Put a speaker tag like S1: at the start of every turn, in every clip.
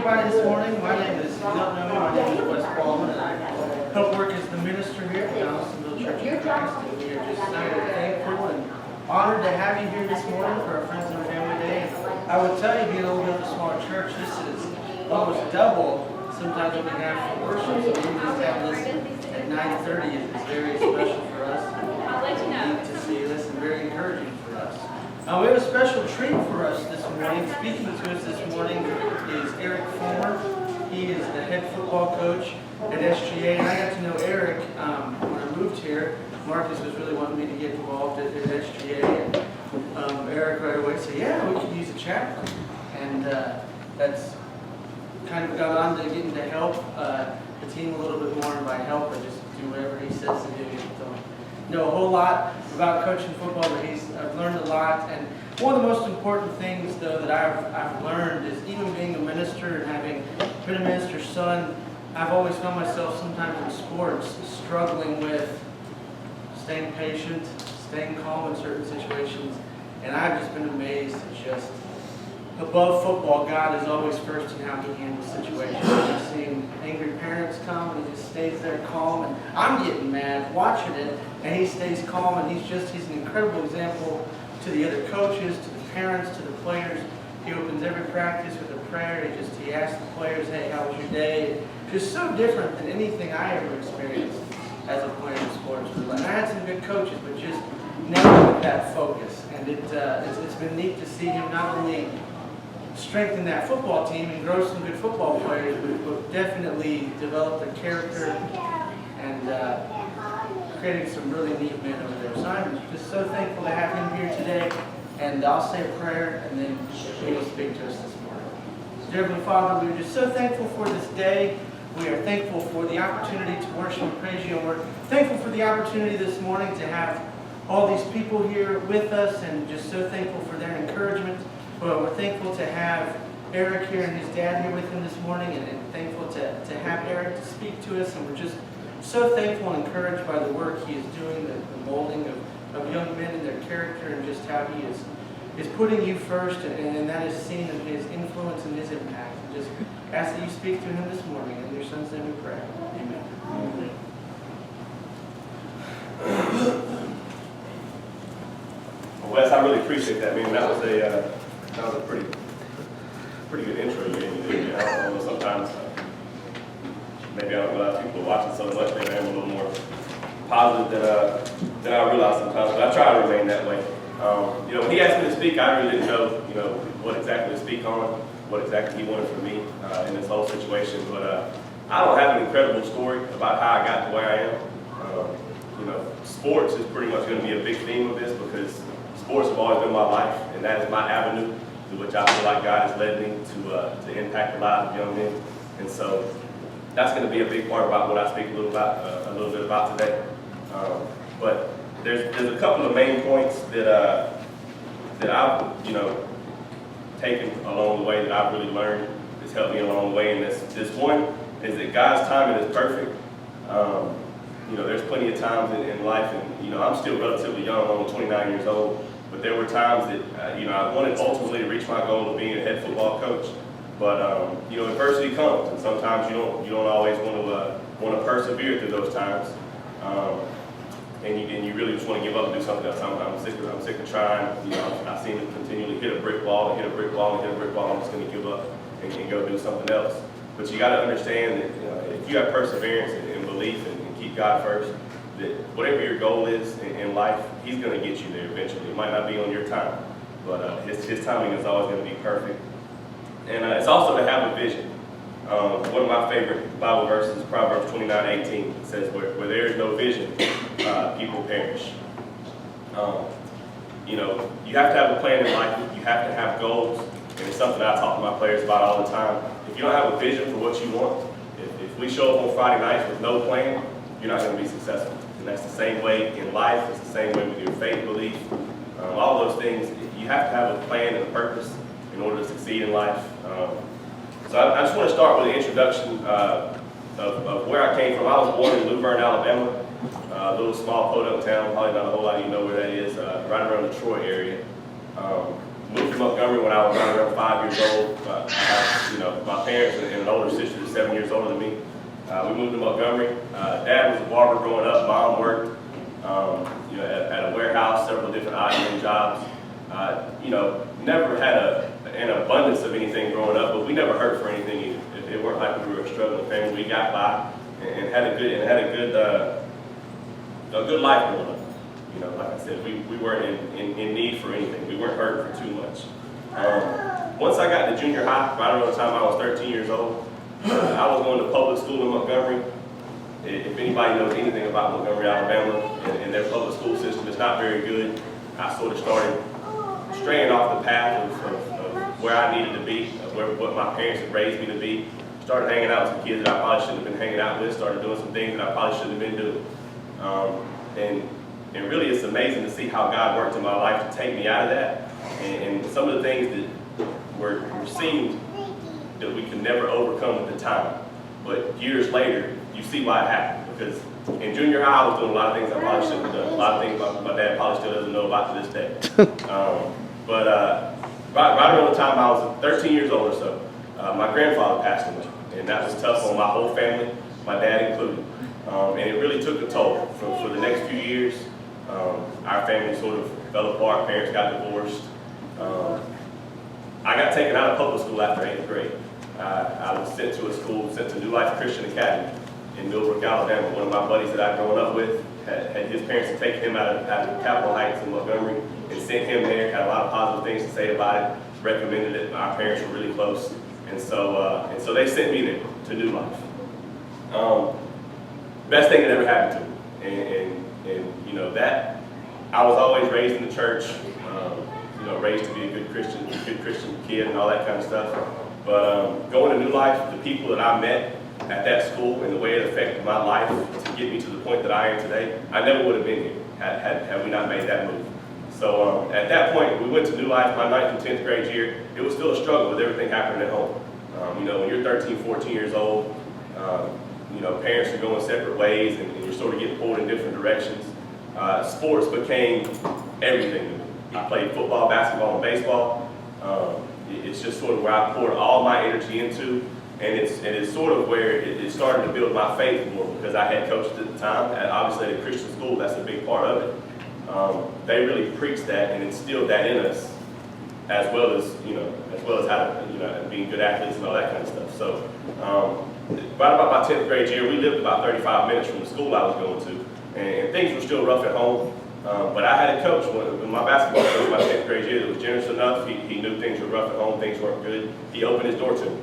S1: everybody this morning. My name is, if you don't know me, my name is Wes Folmar, and I help work as the minister here at Donalsonville Church of Christ. And we are just thankful and honored to have you here this morning for our Friends and Family Day. And I would tell you, being a little bit of a smaller church, this is almost double sometimes what we have for worship. So even just having this at 9:30 is very special for us.
S2: I'll let you know.
S1: Neat to see this and very encouraging for us. We have a special treat for us this morning. Speaking to us this morning is Eric Folmar. He is the head football coach at SGA, and I got to know Eric when I moved here. Marcus was really wanting me to get involved at SGA, and Eric right away said, "Yeah, we could use a chaplain," and that's kind of got on to getting to help the team a little bit more. And by help, I just do whatever he says to do. Know a whole lot about coaching football, but I've learned a lot. And one of the most important things, though, that I've learned is even being a minister and having been a minister's son, I've always found myself sometimes in sports struggling with staying patient, staying calm in certain situations. And I've just been amazed at just above football, God is always first in how He handles situations. I've seen angry parents come and He just stays there calm, and I'm getting mad watching it, and He stays calm, and He's an incredible example to the other coaches, to the parents, to the players. He opens every practice with a prayer. He asks the players, "Hey, how was your day?" Just so different than anything I ever experienced as a player in sports. And I had some good coaches, but just never with that focus. And it's been neat to see him not only strengthen that football team and grow some good football players, but definitely develop their character and creating some really neat men over there. So I'm just so thankful to have him here today, and I'll say a prayer and then he will speak to us this morning. So dear Heavenly Father, we are just so thankful for this day. We are thankful for the opportunity to worship and praise you, and we're thankful for the opportunity this morning to have all these people here with us, and just so thankful for their encouragement. Well, we're thankful to have Eric here and his dad here with him this morning, and thankful to have Eric to speak to us. And we're just so thankful and encouraged by the work he is doing, the molding of young men and their character, and just how he is putting you first, and that is seen in his influence and his impact. And just ask that you speak to him this morning. In your son's name we pray. Amen.
S3: Well, Wes, I really appreciate that, man. That was a pretty good intro you gave me there. I don't know, sometimes maybe I don't realize people are watching so much. Maybe I'm a little more positive than I realize sometimes, but I try to remain that way. When he asked me to speak, I really didn't know, what exactly to speak on, what exactly he wanted from me in this whole situation. But I don't have an incredible story about how I got to where I am. Sports is pretty much going to be a big theme of this, because sports have always been my life, and that is my avenue to which I feel like God has led me to impact the lives of young men. And so that's going to be a big part about what I speak a little bit about today. But there's a couple of main points that I've taken along the way, that I've really learned that's helped me along the way. And this one is that God's timing is perfect. There's plenty of times in life, and I'm still relatively young. I'm only 29 years old. But there were times that I wanted ultimately to reach my goal of being a head football coach. But adversity comes, and sometimes you don't always want to persevere through those times, and you really just want to give up and do something else. I'm sick of trying. I seem to continually hit a brick wall and hit a brick wall and hit a brick wall. I'm just going to give up and go do something else. But you got to understand that if you have perseverance and belief and keep God first, that whatever your goal is in life, He's going to get you there eventually. It might not be on your time, but His timing is always going to be perfect. And it's also to have a vision. One of my favorite Bible verses is Proverbs 29:18. It says, where there is no vision, people perish. You have to have a plan in life. You have to have goals. And it's something I talk to my players about all the time. If you don't have a vision for what you want, if we show up on Friday nights with no plan, you're not going to be successful. And that's the same way in life. It's the same way with your faith belief. All those things, you have to have a plan and a purpose in order to succeed in life. So I just want to start with an introduction of where I came from. I was born in Luverne, Alabama, a little small podunk town. Probably not a whole lot of you know where that is, right around the Troy area. moved to Montgomery when I was around 5 years old. I have, my parents and an older sister that's 7 years older than me. We moved to Montgomery. Dad was a barber growing up. Mom worked, at a warehouse, several different odd jobs. Never had an abundance of anything growing up, but we never hurt for anything either. It weren't like we were a struggling family. We got by and had a good life growing up. Like I said, we weren't in need for anything. We weren't hurt for too much. Once I got to junior high, right around the time I was 13 years old, I was going to public school in Montgomery. If anybody knows anything about Montgomery, Alabama, and their public school system, it's not very good. I sort of started straying off the path of where I needed to be, of what my parents had raised me to be. Started hanging out with some kids that I probably shouldn't have been hanging out with. Started doing some things that I probably shouldn't have been doing. And really, it's amazing to see how God worked in my life to take me out of that. And some of the things that were seemed that we could never overcome at the time. But years later, you see why it happened. Because in junior high, I was doing a lot of things I probably shouldn't have done. A lot of things my dad probably still doesn't know about to this day. Right around the time I was 13 years old or so, my grandfather passed away. And that was tough on my whole family, my dad included. And it really took a toll. For the next few years, our family sort of fell apart. Parents got divorced. I got taken out of public school after 8th grade. I was sent to New Life Christian Academy in Millbrook, Alabama. One of my buddies that I'd grown up with had his parents had taken him out of Capitol Heights in Montgomery and sent him there. Had a lot of positive things to say about it. Recommended it. Our parents were really close, and so they sent me there to New Life. Best thing that ever happened to me, and that I was always raised in the church. Raised to be a good Christian kid and all that kind of stuff. But going to New Life, the people that I met at that school and the way it affected my life to get me to the point that I am today, I never would have been here had we not made that move. So at that point, we went to New Life my 9th and 10th grade year. It was still a struggle with everything happening at home. When you're 13, 14 years old, parents are going separate ways and you're sort of getting pulled in different directions. Sports became everything to me. I played football, basketball, and baseball. It's just sort of where I poured all my energy into, and it's sort of where it started to build my faith more because I had coaches at the time. And obviously, at a Christian school, that's a big part of it. They really preached that and instilled that in us, as well as how to being good athletes and all that kind of stuff. So, right about my 10th grade year, we lived about 35 minutes from the school I was going to, and things were still rough at home. But I had a coach, my basketball coach, my 10th grade year, that was generous enough. He knew things were rough at home, things weren't good. He opened his door to me,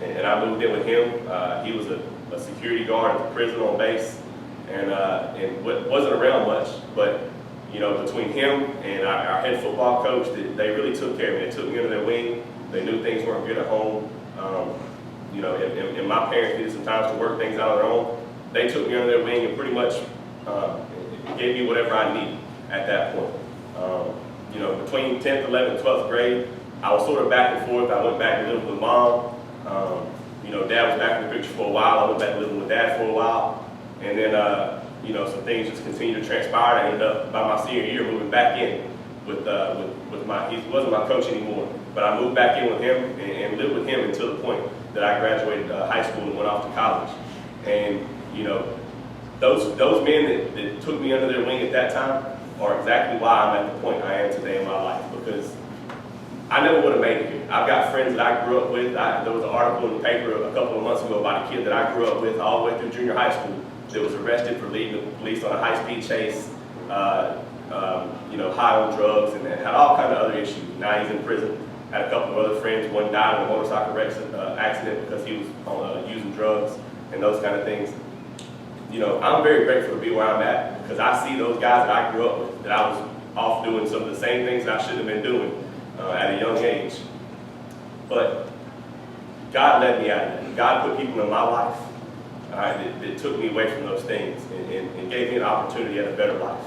S3: and I moved in with him. He was a security guard at the prison on base, and wasn't around much. But between him and our head football coach, they really took care of me. They took me under their wing. They knew things weren't good at home. And my parents needed some time to work things out on their own. They took me under their wing and pretty much gave me whatever I needed at that point. Between 10th, 11th, 12th grade, I was sort of back and forth. I went back and lived with mom. Dad was back in the picture for a while. I went back living with dad for a while. And then, some things just continued to transpire. I ended up, by my senior year, moving back in with he wasn't my coach anymore, but I moved back in with him and lived with him until the point that I graduated high school and went off to college. And, those men that took me under their wing at that time are exactly why I'm at the point I am today in my life, because I never would have made it here. I've got friends that I grew up with. There was an article in the paper a couple of months ago about a kid that I grew up with all the way through junior high school that was arrested for leading the police on a high-speed chase, high on drugs, and had all kind of other issues. Now he's in prison. Had a couple of other friends. One died in a motorcycle accident because he was using drugs and those kind of things. I'm very grateful to be where I'm at because I see those guys that I grew up with, that I was off doing some of the same things that I shouldn't have been doing at a young age. But God led me out of that. God put people in my life that took me away from those things and gave me an opportunity at a better life.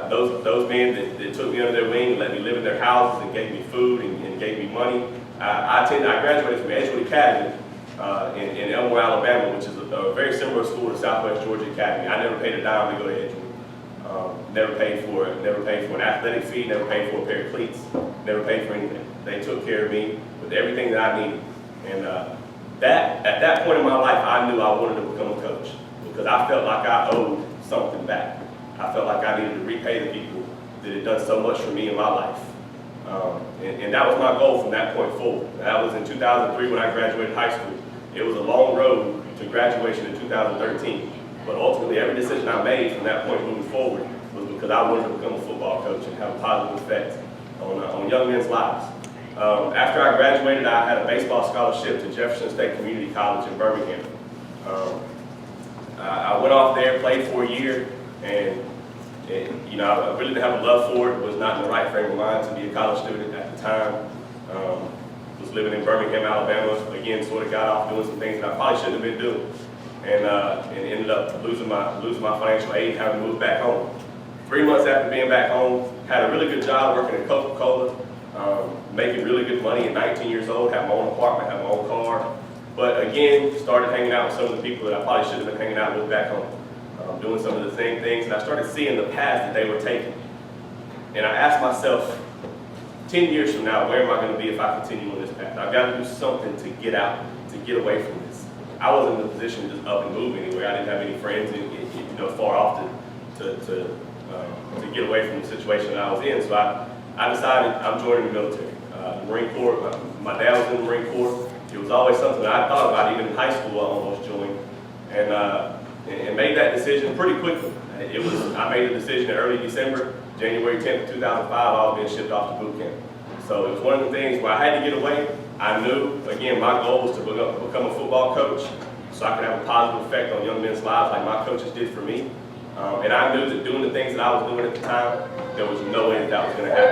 S3: Those men that took me under their wing and let me live in their houses and gave me food and gave me money. I graduated from Edgewood Academy in Elmore, Alabama, which is a very similar school to Southwest Georgia Academy. I never paid a dime to go to Edgewood. Never paid for an athletic fee, never paid for a pair of cleats. never paid for anything. They took care of me with everything that I needed. And at that point in my life, I knew I wanted to become a coach because I felt like I owed something back. I felt like I needed to repay the people that had done so much for me in my life. And that was my goal from that point forward. That was in 2003 when I graduated high school. It was a long road to graduation in 2013. But ultimately, every decision I made from that point moving forward was because I wanted to become a football coach and have a positive effect on young men's lives. After I graduated, I had a baseball scholarship to Jefferson State Community College in Birmingham. I went off there, played for a year, and you know, I really didn't have a love for it. Was not in the right frame of mind to be a college student at the time. Was living in Birmingham, Alabama. Again, sort of got off doing some things that I probably shouldn't have been doing, and ended up losing my financial aid, having to move back home. 3 months after being back home, had a really good job working at Coca-Cola, making really good money at 19 years old, had my own apartment, had my own car. But again, started hanging out with some of the people that I probably should have been hanging out with back home. Doing some of the same things, and I started seeing the path that they were taking. And I asked myself, 10 years from now, where am I going to be if I continue on this path? I've got to do something to get out, to get away from this. I wasn't in a position to just up and move anywhere. I didn't have any friends, far off to get away from the situation that I was in. So I decided I'm joining the military. The Marine Corps, my dad was in the Marine Corps. It was always something that I thought about. Even in high school, I almost joined. And made that decision pretty quickly. I made the decision in early December, January 10th, 2005, I was being shipped off to boot camp. So it was one of the things where I had to get away. I knew, again, my goal was to become a football coach so I could have a positive effect on young men's lives like my coaches did for me. And I knew that doing the things that I was doing at the time, there was no way that was going to happen.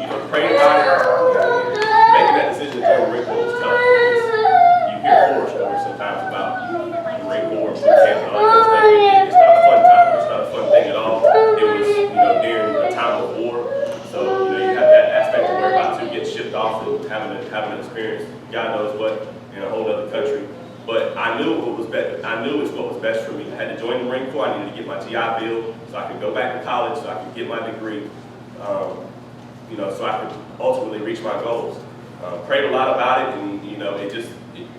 S3: And praying about it, making that decision to join the Marine Corps was tough. You hear horror stories sometimes about Marine Corps and boot camp and all that kind of stuff. It's not a fun time. It's not a fun thing at all. It was, during a time of war. So, you have that aspect to worry about too, getting shipped off and having an experience, God knows what, in a whole other country. But I knew what was best. I knew it's what was best for me. I had to join the Marine Corps. I needed to get my GI Bill so I could go back to college, so I could get my degree, so I could ultimately reach my goals. Prayed a lot about it, and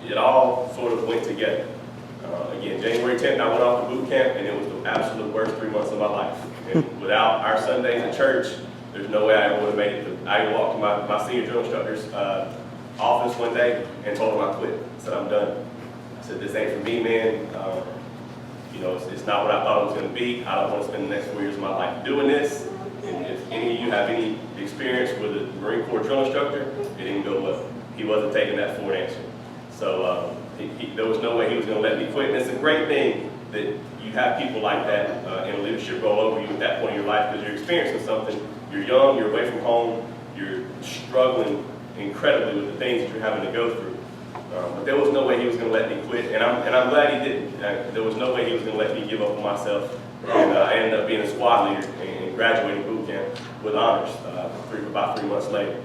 S3: it all sort of went together. Again, January 10th, I went off to boot camp, and it was the absolute worst 3 months of my life. And without our Sundays at church, there's no way I ever would have made it. I walked to my senior drill instructor's office one day and told him I quit. I said, I'm done. I said, this ain't for me, man. It's not what I thought it was going to be. I don't want to spend the next 4 years of my life doing this. And if any of you have any experience with a Marine Corps drill instructor, it didn't go well. He wasn't taking that for an answer. So there was no way he was going to let me quit. And it's a great thing that you have people like that in a leadership role over you at that point in your life, because you're experiencing something. You're young, you're away from home, you're struggling incredibly with the things that you're having to go through. But there was no way he was going to let me quit, and I'm glad he didn't. There was no way he was going to let me give up on myself. And I ended up being a squad leader and graduating boot camp with honors about 3 months later.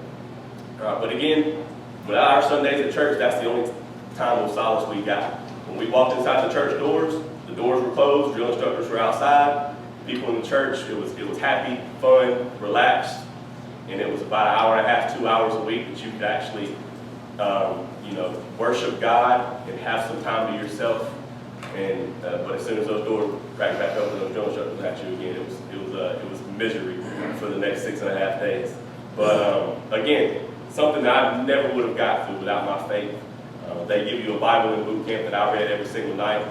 S3: But again, without our Sundays at church, that's the only time of solace we got. When we walked inside the church doors, the doors were closed, drill instructors were outside, people in the church, it was happy, fun, relaxed, and it was about an hour and a half, 2 hours a week that you could actually worship God and have some time to yourself. But as soon as those doors cracked back open, those drill instructors at you again, it was misery for the next 6.5 days. But again, something that I never would have got through without my faith. They give you a Bible in boot camp that I read every single night.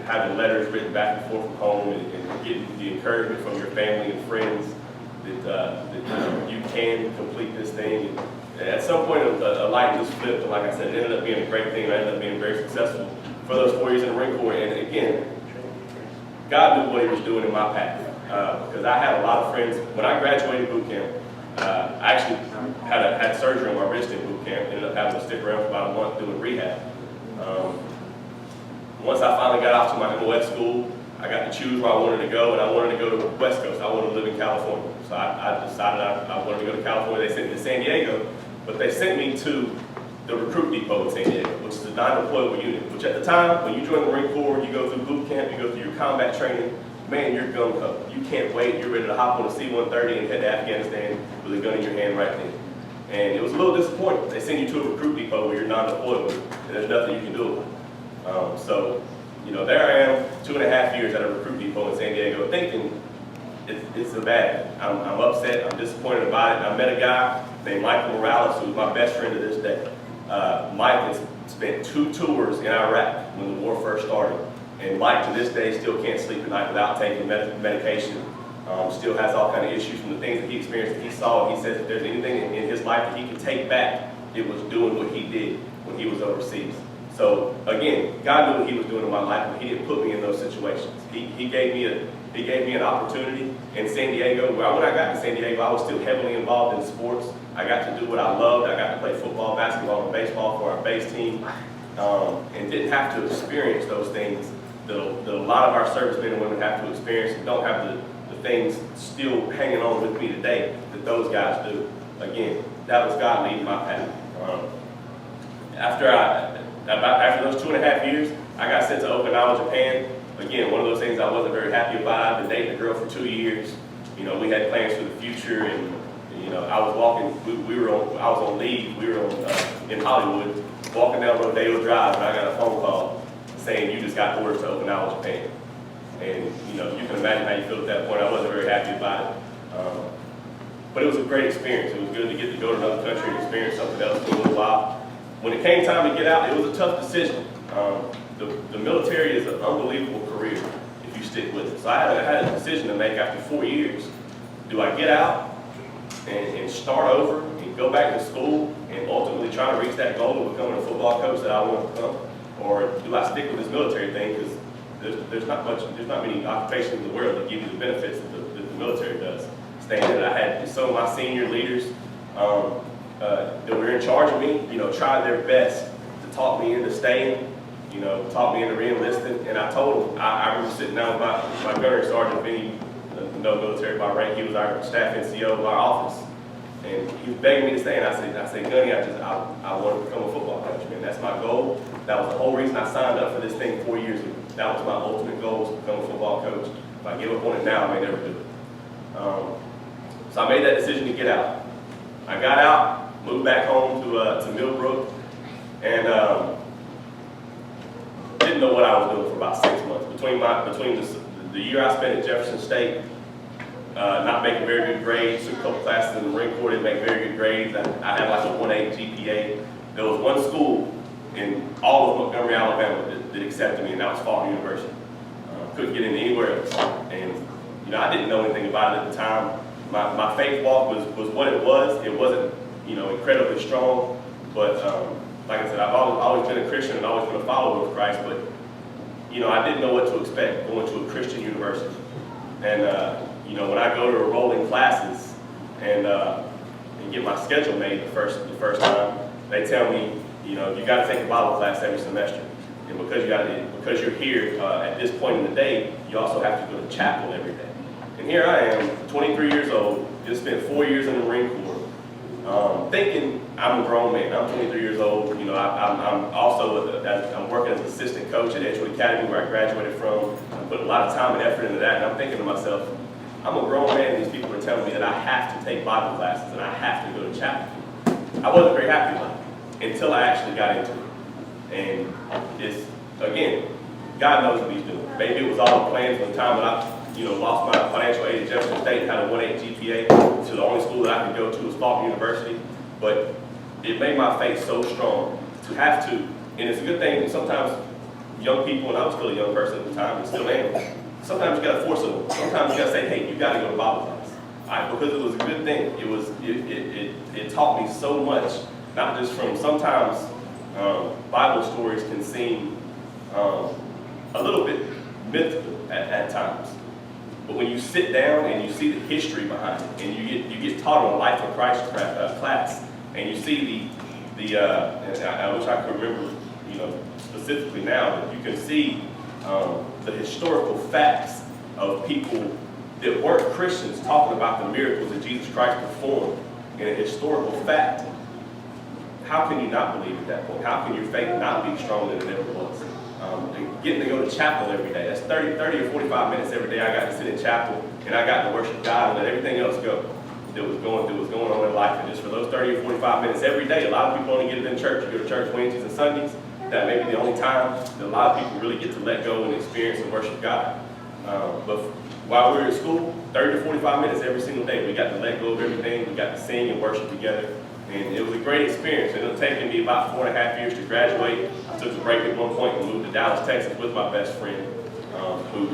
S3: Having letters written back and forth from home, and getting the encouragement from your family and friends that you can complete this thing. And at some point, a light just flipped, and like I said, it ended up being a great thing, and I ended up being very successful for those 4 years in the Marine Corps. And again, God knew what He was doing in my path, because I had a lot of friends. When I graduated boot camp, I actually had surgery on my wrist in boot camp. Ended up having to stick around for about a month doing rehab. Once I finally got off to my MOS school, I got to choose where I wanted to go, and I wanted to go to the West Coast. I wanted to live in California. So I decided I wanted to go to California. They sent me to San Diego, but they sent me to the recruit depot in San Diego, which is a non-deployable unit, which at the time, when you join the Marine Corps, you go through boot camp, you go through your combat training, man, you're gung-ho. You can't wait. You're ready to hop on a C-130 and head to Afghanistan with a gun in your hand right then. And it was a little disappointing. They send you to a recruit depot where you're non-deployable, and there's nothing you can do about it. So, there I am, 2.5 years at a recruit depot in San Diego, thinking it's a bad. I'm upset. I'm disappointed about it. I met a guy named Michael Morales, who's my best friend to this day. Mike has spent 2 tours in Iraq when the war first started. And Mike, to this day, still can't sleep at night without taking medication. Still has all kinds of issues from the things that he experienced, that he saw. He says if there's anything in his life that he can take back, it was doing what he did when he was overseas. So again, God knew what he was doing in my life, but he didn't put me in those situations. He gave me an opportunity in San Diego. When I got to San Diego, I was still heavily involved in sports. I got to do what I loved. I got to play football, basketball, and baseball for our base team, and didn't have to experience those things that a lot of our servicemen and women have to experience, and don't have the things still hanging on with me today that those guys do. Again, that was God leading my path. After those 2.5 years, I got sent to Okinawa, Japan. Again, one of those things I wasn't very happy about. I've been dating a girl for 2 years. We had plans for the future, and I was walking. I was on leave. We were in Hollywood, walking down Rodeo Drive, and I got a phone call saying you just got orders to Okinawa, Japan. And you can imagine how you feel at that point. I wasn't very happy about it, but it was a great experience. It was good to get to go to another country and experience something else for a little while. When it came time to get out, it was a tough decision. The military is an unbelievable career if you stick with it. So I had a decision to make after 4 years. Do I get out and start over and go back to school and ultimately try to reach that goal of becoming a football coach that I want to become? Or do I stick with this military thing? Because there's not many occupations in the world that give you the benefits that the military does. Staying in it, I had some of my senior leaders that were in charge of me, tried their best to talk me into staying, talk me into re-enlisting. And I told them, I remember sitting down with my gunnery sergeant, Vinny, no military by rank, he was our staff NCO of our office. And he was begging me to stay, and I said, Gunny, I want to become a football coach, man. That's my goal. That was the whole reason I signed up for this thing 4 years ago. That was my ultimate goal, was to become a football coach. If I give up on it now, I may never do it. So I made that decision to get out. I got out, moved back home to Millbrook, and didn't know what I was doing for about 6 months. Between the year I spent at Jefferson State, not making very good grades, took a couple classes in the Marine Corps, didn't make very good grades. I had like a 1.8 GPA. There was one school in all of Montgomery, Alabama that accepted me, and that was Folmar University. Couldn't get into anywhere else. And I didn't know anything about it at the time. My faith walk was what it was. It wasn't incredibly strong, but like I said, I've always been a Christian and always been a follower of Christ, but I didn't know what to expect going to a Christian university. And when I go to enrolling classes and get my schedule made the first time, they tell me, you got to take a Bible class every semester. And because you're here at this point in the day, you also have to go to chapel every day. And here I am, 23 years old, just spent 4 years in the Marine Corps, thinking I'm a grown man. I'm 23 years old. I'm also I'm working as an assistant coach at Edgewood Academy, where I graduated from. I put a lot of time and effort into that, and I'm thinking to myself, I'm a grown man, and these people are telling me that I have to take Bible classes and I have to go to chapel. I wasn't very happy about it until I actually got into it. And it's, again, God knows what he's doing. Maybe it was all the plans from the time that I lost my financial aid at Jefferson State and had a 1.8 GPA, to the only school that I could go to was Folmar University. But it made my faith so strong to have to, and it's a good thing, sometimes young people, and I was still a young person at the time, and still am, sometimes you got to force them. Sometimes you got to say, hey, you got to go to Bible class. Because it was a good thing. It taught me so much, not just from sometimes Bible stories can seem a little bit mythical at times. But when you sit down and you see the history behind it, and you get taught on a Life of Christ class, and you see and I wish I could remember specifically now, but you can see the historical facts of people that weren't Christians talking about the miracles that Jesus Christ performed in a historical fact. How can you not believe at that point? How can your faith not be stronger than it ever was? and getting to go to chapel every day. That's 30 or 45 minutes every day I got to sit in chapel, and I got to worship God and let everything else go that was going on in life. And just for those 30 or 45 minutes every day, a lot of people only get it in church. You go to church Wednesdays and Sundays. That may be the only time that a lot of people really get to let go and experience and worship God. But while we were at school, 30 to 45 minutes every single day, we got to let go of everything. We got to sing and worship together. And it was a great experience. It ended up taking me about 4.5 years to graduate. I took a break at one point and moved to Dallas, Texas with my best friend, who,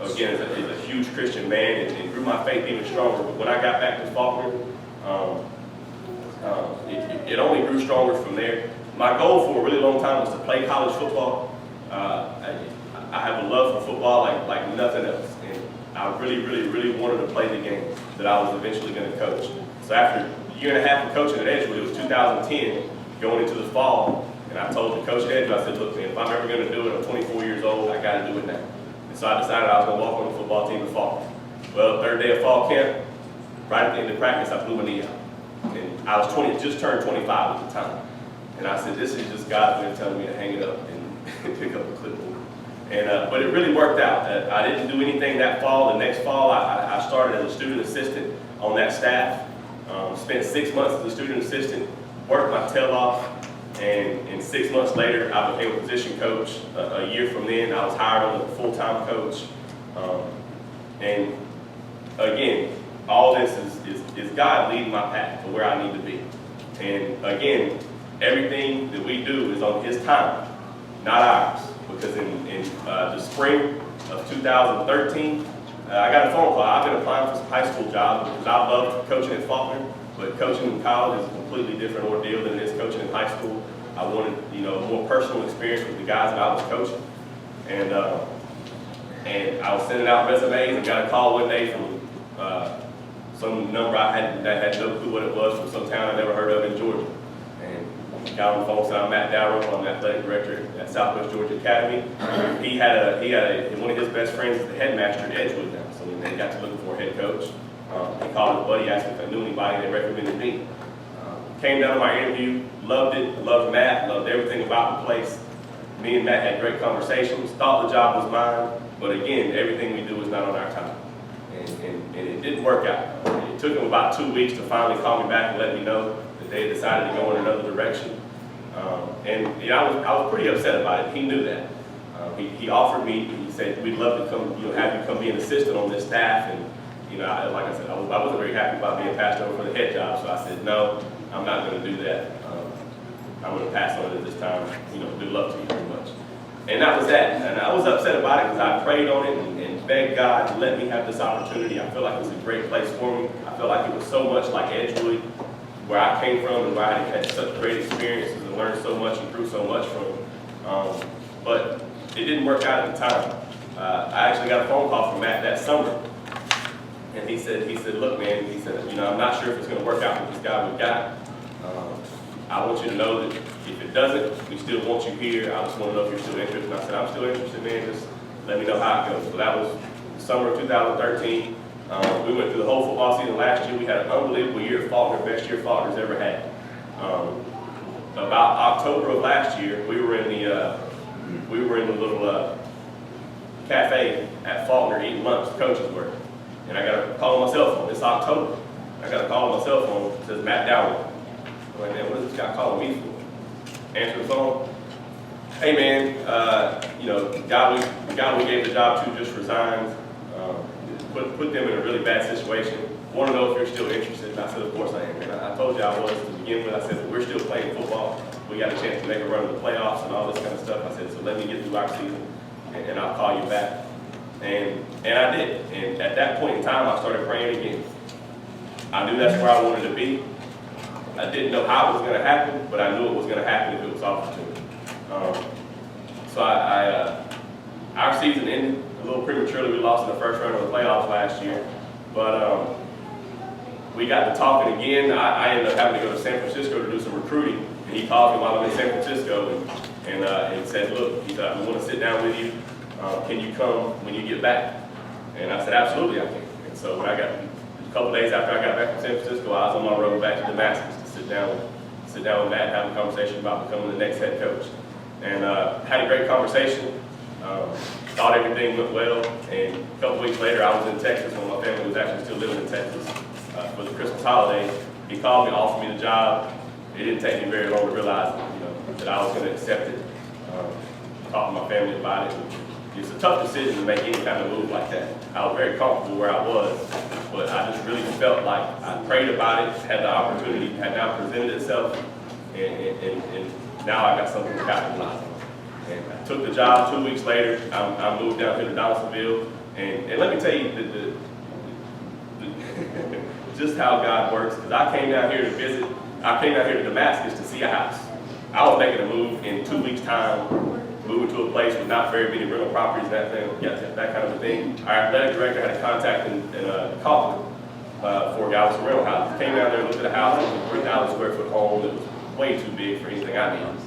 S3: again, is a huge Christian man and grew my faith even stronger. But when I got back to Folmar, it only grew stronger from there. My goal for a really long time was to play college football. I have a love for football like nothing else. And I really wanted to play the game that I was eventually going to coach. So after a year and a half of coaching at Edgewood, it was 2010, going into the fall, and I told the coach at Edgewood, I said, look, man, if I'm ever going to do it, I'm 24 years old, I got to do it now. And so I decided I was going to walk on the football team in fall. Well, third day of fall camp, right at the end of practice, I blew my knee out. And I was just turned 25 at the time. And I said, this is just God's way of telling me to hang it up and pick up a clipboard. And, but it really worked out. I didn't do anything that fall. The next fall, I started as a student assistant on that staff. Spent 6 months as a student assistant, worked my tail off, and 6 months later, I became a position coach. A year from then, I was hired on as a full-time coach. And again, all this is God leading my path to where I need to be. And again, everything that we do is on His time, not ours. Because in the spring of 2013, I got a phone call. I've been applying for some high school jobs because I love coaching at Folmar, but coaching in college is a completely different ordeal than it is coaching in high school. I wanted, a more personal experience with the guys that I was coaching. And I was sending out resumes and got a call one day from some number I had no clue what it was, from some town I never heard of in Georgia. And got on the phone, said, I'm Matt Dowrow, I'm the athletic director at Southwest Georgia Academy. He had one of his best friends is the headmaster at Edgewood now, so they got to looking for a head coach. He called his buddy, asked if I knew anybody, and they recommended me. Came down to my interview, loved it, loved Matt, loved everything about the place. Me and Matt had great conversations, thought the job was mine, but again, everything we do is not on our time. And it didn't work out. It took him about 2 weeks to finally call me back and let me know that they had decided to go in another direction. I was pretty upset about it. He knew that. He offered me, he said, we'd love to come, have you come be an assistant on this staff. And, like I said, I wasn't very happy about being passed over for the head job. So I said, no, I'm not going to do that. I'm going to pass on it at this time. Good luck to you very much. And that was that. And I was upset about it because I prayed on it and begged God to let me have this opportunity. I felt like it was a great place for me. I felt like it was so much like Edgewood, where I came from and where I had such great experiences and learned so much and grew so much from. But it didn't work out at the time. I actually got a phone call from Matt that summer. And he said, look, man, he said, I'm not sure if it's going to work out with this guy we've got. I want you to know that if it doesn't, we still want you here. I just want to know if you're still interested. And I said, I'm still interested, man. Just let me know how it goes. So that was the summer of 2013. We went through the whole football season last year. We had an unbelievable year at Faulkner, best year Faulkner's ever had. About October of last year, we were in the little cafe at Faulkner eating lunch. The coaches were, and I got a call on my cell phone. It's October. I got a call on my cell phone. It says Matt Dowrow. I'm like, man, what is this guy calling me for? Answer the phone. Hey, man, the guy we gave the job to just resigned. Put them in a really bad situation. Want to know if you're still interested? And I said, of course I am. And I told you I was to begin with. I said, we're still playing football. We got a chance to make a run in the playoffs and all this kind of stuff. I said, so let me get through our season, and I'll call you back. And I did. And at that point in time, I started praying again. I knew that's where I wanted to be. I didn't know how it was going to happen, but I knew it was going to happen if it was offered to me. So our season ended a little prematurely. We lost in the first round of the playoffs last year, but we got to talking again. I ended up having to go to San Francisco to do some recruiting, and he called me while I'm in San Francisco and said, look, he said, we want to sit down with you. Can you come when you get back? And I said, absolutely, I can. And so when a couple days after I got back from San Francisco, I was on my road back to Damascus to sit down with Matt and have a conversation about becoming the next head coach. and had a great conversation. Thought everything went well, and a couple weeks later, I was in Texas when my family was actually still living in Texas for the Christmas holiday. He called me, offered me the job. It didn't take me very long to realize, that I was going to accept it. Talked to my family about it. It's a tough decision to make any kind of move like that. I was very comfortable where I was, but I just really felt like I prayed about it, had the opportunity, had now presented itself, and now I got something to capitalize on. And I took the job. 2 weeks later, I moved down here to Donalsonville, and let me tell you just how God works, because I came down here to visit. I came down here to Damascus to see a house. I was making a move in 2 weeks' time, moving to a place with not very many rental properties, that kind of a thing. Our athletic director had a contact in Kaufman for a guy with some rental houses. Came down there, looked at a house. It was a 3,000 square foot home that was way too big for anything I needed.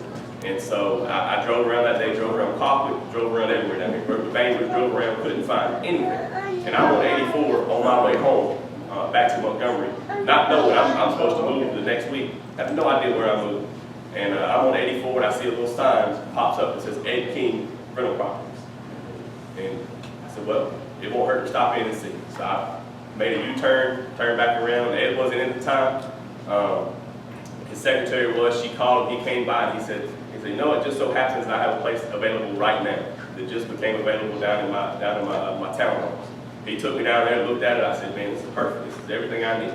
S3: And so I drove around that day, drove around Kaufman, drove around everywhere down here. Rode the Bainbridge, drove around, couldn't find anything. And I'm on 84 on my way home back to Montgomery, not knowing I'm supposed to move the next week. I have no idea where I'm moving. And I'm on 84 and I see a little sign pops up that says Ed King Rental Properties. And I said, well, it won't hurt to stop in and see. So I made a U-turn, turned back around. Ed wasn't in at the time. His secretary was. She called him. He came by and he said, it just so happens that I have a place available right now that just became available down in my townhomes. He took me down there and looked at it. I said, man, this is perfect. This is everything I need.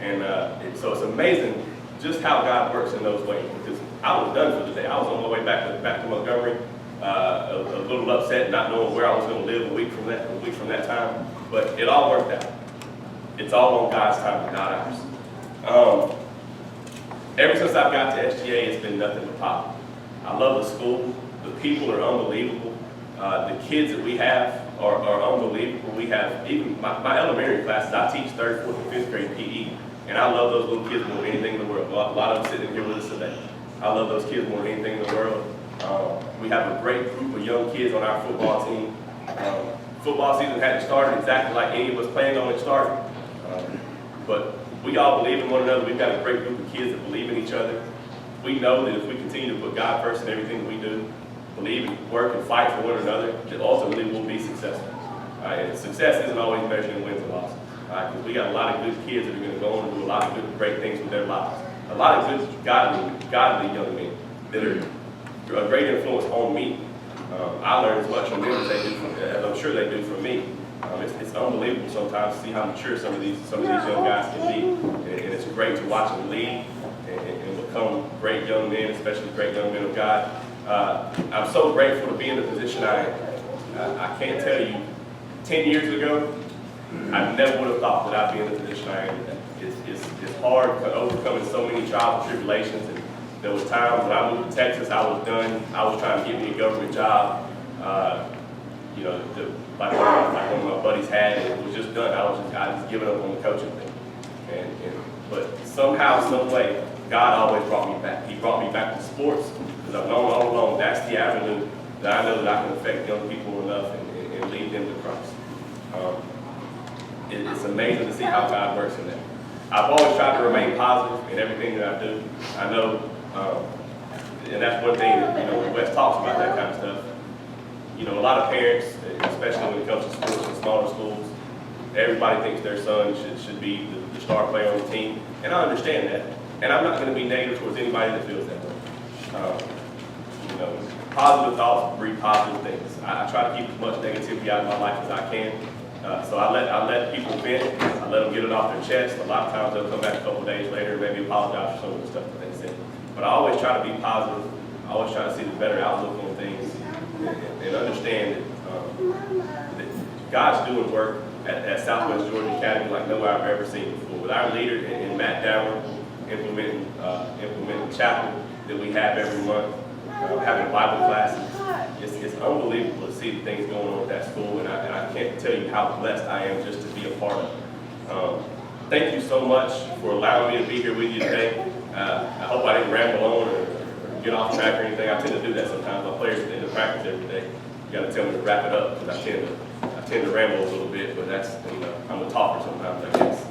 S3: And so it's amazing just how God works in those ways. Because I was done for the day. I was on my way back to Montgomery, a little upset, not knowing where I was going to live a week from that time. But it all worked out. It's all on God's time, not ours. Ever since I've got to SGA, it's been nothing but positive. I love the school. The people are unbelievable. The kids that we have are unbelievable. We have even my elementary classes. I teach 3rd, 4th, and 5th grade PE, and I love those little kids more than anything in the world. A lot of them sitting here with us today. I love those kids more than anything in the world. We have a great group of young kids on our football team. Football season hadn't started exactly like any of us planned on it starting, but we all believe in one another. We've got a great group of kids that believe in each other. We know that if we continue to put God first in everything that we do, believe and work and fight for one another, that ultimately we'll be successful. And success isn't always measured in wins and losses. Because we got a lot of good kids that are going to go on and do a lot of good, great things with their lives. A lot of good, godly young men that are a great influence on me. I learn as much from them as I'm sure they do from me. It's unbelievable sometimes to see how mature some of these young guys can be, and it's great to watch them lead and become great young men, especially great young men of God. I'm so grateful to be in the position I am. I can't tell you, 10 years ago, I never would have thought that I'd be in the position I am today. It's hard overcoming so many trials and tribulations. And there was times when I moved to Texas, I was done. I was trying to get me a government job. Like one of my buddies had, and it was just done. I was giving up on the coaching thing. But somehow, some way, God always brought me back. He brought me back to sports, because I've known all along that's the avenue that I know that I can affect young people enough and lead them to Christ. It's amazing to see how God works in that. I've always tried to remain positive in everything that I do. I know, and that's one thing that, when Wes talks about that kind of stuff. A lot of parents, especially when it comes to sports in smaller schools, everybody thinks their son should be the star player on the team, and I understand that. And I'm not going to be negative towards anybody that feels that way. Positive thoughts breed positive things. I try to keep as much negativity out of my life as I can. So I let people vent. I let them get it off their chest. A lot of times they'll come back a couple of days later and maybe apologize for some of the stuff that they said. But I always try to be positive. I always try to see the better outlook on things and understand that God's doing work at Southwest Georgia Academy like nowhere I've ever seen before. With our leader in Matt Downer implementing chapel that we have every month, having Bible classes. It's unbelievable to see the things going on at that school, and I can't tell you how blessed I am just to be a part of it. Thank you so much for allowing me to be here with you today. I hope I didn't ramble on or get off track or anything. I tend to do that sometimes. My players tend to practice every day. You got to tell me to wrap it up, because I tend to ramble a little bit, but that's, I'm a talker sometimes, I guess.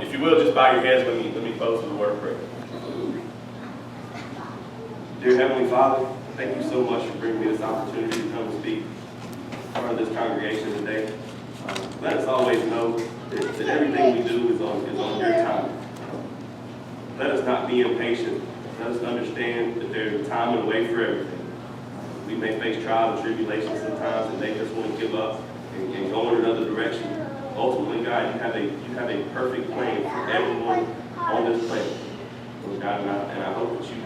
S3: If you will, just bow your heads. Let me close with a word of prayer. Dear Heavenly Father, thank you so much for bringing me this opportunity to come and speak in front of this congregation today. Let us always know that everything we do is on your time. Let us not be impatient. Let us understand that there's a time and a way for everything. We may face trials and tribulations sometimes and make us want to give up and go in another direction. Ultimately, God, you have a perfect plan for everyone on this planet. Lord God, and I hope that you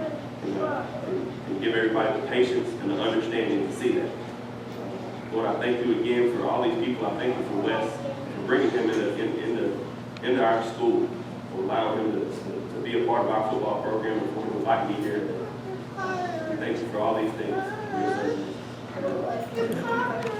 S3: can give everybody the patience and the understanding to see that. Lord, I thank you again for all these people. I thank you for Wes, for bringing him into our school, for allowing him to be a part of our football program and for inviting me here. We thank you for all these things.